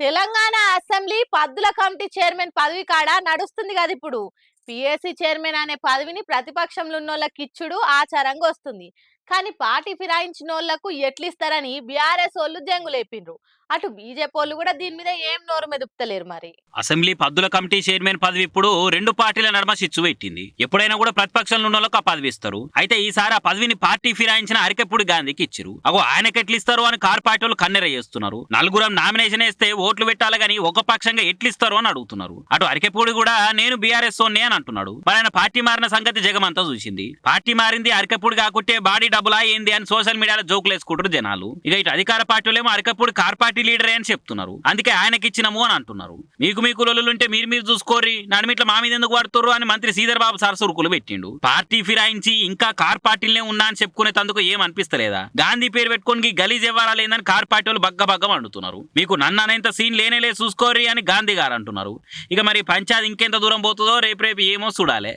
Telangana assembly పద్దుల committee chairman పదవి కాడ నడుస్తుంది కదా ఇప్పుడు. పిఎస్సి చైర్మన్ అనే పదవిని ప్రతిపక్షంలో ఉన్నోళ్ళకి ఇచ్చుడు ఆచారంగా వస్తుంది. కానీ పార్టీ ఫిరాయించినోళ్లకు ఎట్లిస్తారని బీఆర్ఎస్ వాళ్ళు జంగులేపిండ్రు. అటు బీజేపీ వాళ్ళు కూడా దీని మీద ఏం నోరు మెదుపుతలేరు మరి. అసెంబ్లీ పద్దుల కమిటీ చైర్మన్ పదవి ఇప్పుడు రెండు పార్టీల నడుమ చిచ్చు పెట్టింది. ఎప్పుడైనా కూడా ప్రతిపక్షంలో ఉన్న వాళ్ళకి ఆ పదవి ఇస్తారు. అయితే ఈసారి ఆ పదవిని పార్టీ ఫిరాయించిన అరికెప్పుడు గాంధీకి ఇచ్చారు. అగో ఆయనకి ఎట్లిస్తారు అని కార్ పార్టీ వాళ్ళు కన్నెర చేస్తున్నారు. నలుగురం నామినేషన్ వేస్తే ఓట్లు పెట్టాలి గానీ ఒక పక్షంగా ఎట్లిస్తారు అని అడుగుతున్నారు. అటు అరికెప్పుడు కూడా నేను బీఆర్ఎస్ అని అంటున్నాడు. మరి ఆయన పార్టీ మారిన సంగతి జగమంతా చూసింది. పార్టీ మారింది అరికెప్పుడు కాకుంటే బాడీ డబ్బులా ఏంది అని సోషల్ మీడియాలో జోకులు వేసుకుంటారు జనాలు. ఇక ఇటు అధికార పార్టీలేమో అరికెప్పుడు కార్ పార్టీ లీడరే అని చెప్తున్నారు. అందుకే ఆయనకి ఇచ్చినము అని అంటున్నారు. మీకు లొల్లుంటే మీరు చూసుకోర్రి, నడిమిట్ల మా మీద ఎందుకు పడుతుర్రు అని మంత్రి శ్రీధర్ బాబు సరసురుకులు పెట్టిండు. పార్టీ ఫిరాయించి ఇంకా కార్ పార్టీలనే ఉన్నా అని చెప్పుకునే తందుకు ఏం అనిపిస్తలేదా? గాంధీ పేరు పెట్టుకొని గలీజ్ ఇవ్వాలా లేదని కార్ పార్టీ వాళ్ళు బగ్గ అంటున్నారు. మీకు నన్ను అనేంత సీన్ లేనేలే చూసుకోర్రి అని గాంధీ గారు అంటున్నారు. ఇక మరి పంచాయతీ ఇంకెంత దూరం పోతుందో రేపు ఏమో చూడాలి.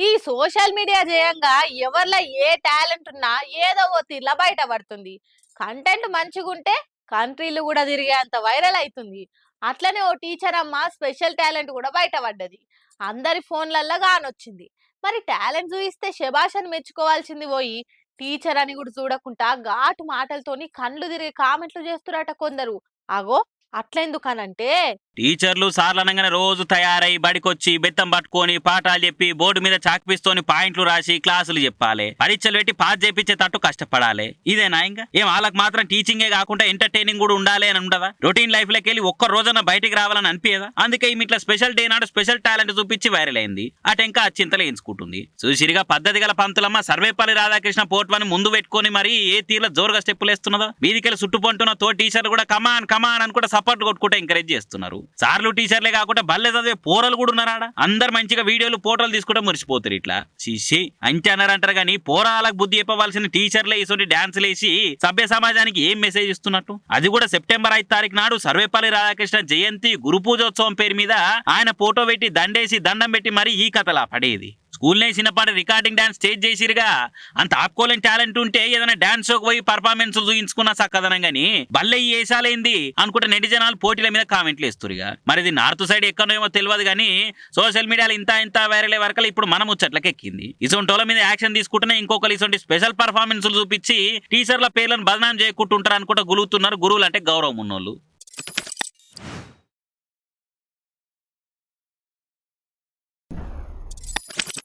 ఈ సోషల్ మీడియా చేయంగా ఎవరిలో ఏ టాలెంట్ ఉన్నా ఏదో ఓ తీర్లా బయట పడుతుంది. కంటెంట్ మంచిగుంటే కంట్రీలు కూడా తిరిగేంత వైరల్ అవుతుంది. అట్లనే ఓ టీచర్ అమ్మ స్పెషల్ టాలెంట్ కూడా బయటపడ్డది. అందరి ఫోన్లల్లో గానొచ్చింది. మరి టాలెంట్ చూయిస్తే శభాష్ అని మెచ్చుకోవాల్సింది పోయి టీచర్ అని కూడా చూడకుండా ఘాటు మాటలతోని కండ్లు తిరిగి కామెంట్లు చేస్తురట కొందరు. అగో అట్లెందుకనంటే టీచర్లు సార్లనంగానే రోజు తయారై బడికొచ్చి బెత్తం పట్టుకొని పాఠాలు చెప్పి బోర్డు మీద చాక్పీస్తోని పాయింట్లు రాసి క్లాసులు చెప్పాలి. పరీక్షలు పెట్టి పాస్ చేపించే తట్టు కష్టపడాలి. ఇదేనా ఇంకా ఏం వాళ్ళకి మాత్రం టీచింగే కాకుండా ఎంటర్టైనింగ్ కూడా ఉండాలి అని ఉండదా? రొటీన్ లైఫ్ లోకి వెళ్ళి ఒక్క రోజున బయటికి రావాలని అనిపించదా? అందుకే ఇట్లా స్పెషల్ డే నాడు స్పెషల్ టాలెంట్ చూపించి వైరల్ అయింది. అటెంకా అచ్చింతలు ఎంచుకుంటుంది. సుశిరిగా పద్ధతి గల పంతులమ్మ సర్వేపల్లి రాధాకృష్ణ పోట్వని ముందు పెట్టుకొని మరి ఏ తీరులో జోరుగా స్టెప్పులు వేస్తున్నదో వీధికెళ్ళి చుట్టుపంటున్న తో టీచర్లు కూడా కమాన్ అని కూడా సపోర్ట్ కొట్టుకుంటే ఎంకరేజ్ చేస్తున్నారు. సార్లు టీచర్లే కాకుండా బల్లె చదివే పోరలు కూడా ఉన్నారా? అందరు మంచిగా వీడియోలు ఫోటోలు తీసుకుంటే మురిసిపోతారు. ఇట్లా శిషి అంతే అన్నారంటారు కానీ పోరాలకు బుద్ధి చెప్పవలసిన టీచర్లే ఇటువంటి డాన్సులు వేసి సభ్య సమాజానికి ఏం మెసేజ్ ఇస్తున్నట్టు? అది కూడా సెప్టెంబర్ 5 తారీఖు నాడు సర్వేపల్లి రాధాకృష్ణ జయంతి గురు పూజోత్సవం పేరు మీద ఆయన ఫోటో పెట్టి దండేసి దండం పెట్టి మరి ఈ కథలా పడేది. స్కూల్నే చిన్నపాటి రికార్డింగ్ డాన్స్ స్టేజ్ చేసిరుగా. అంత ఆపుకోలేని టాలెంట్ ఉంటే ఏదైనా డాన్స్ షోకి పోయి పర్ఫార్మెన్స్ చూయించుకున్నా సక్కదనం గానీ బల్లె ఈ ఏసాలేంది అనుకుంటే నెటి జనాలు పోటీల మీద కామెంట్లు వేస్తురుగా. మరి ఇది నార్త్ సైడ్ ఎక్కడో తెలియదు కానీ సోషల్ మీడియాలో ఇంత వైరల్ వరకు ఇప్పుడు మన ముచ్చట్లకి ఎక్కింది. ఇసొంటోళ్ళ మీద యాక్షన్ తీసుకుంటేనే ఇంకొకరు ఇసొంటి స్పెషల్ పర్ఫార్మెన్స్ చూపించి టీచర్ల పేర్లను బదనాం చేయకుంటుంటారు అనుకుంటా గులుగుతున్నారు. గురువులు అంటే గౌరవం ఉన్నోళ్ళు.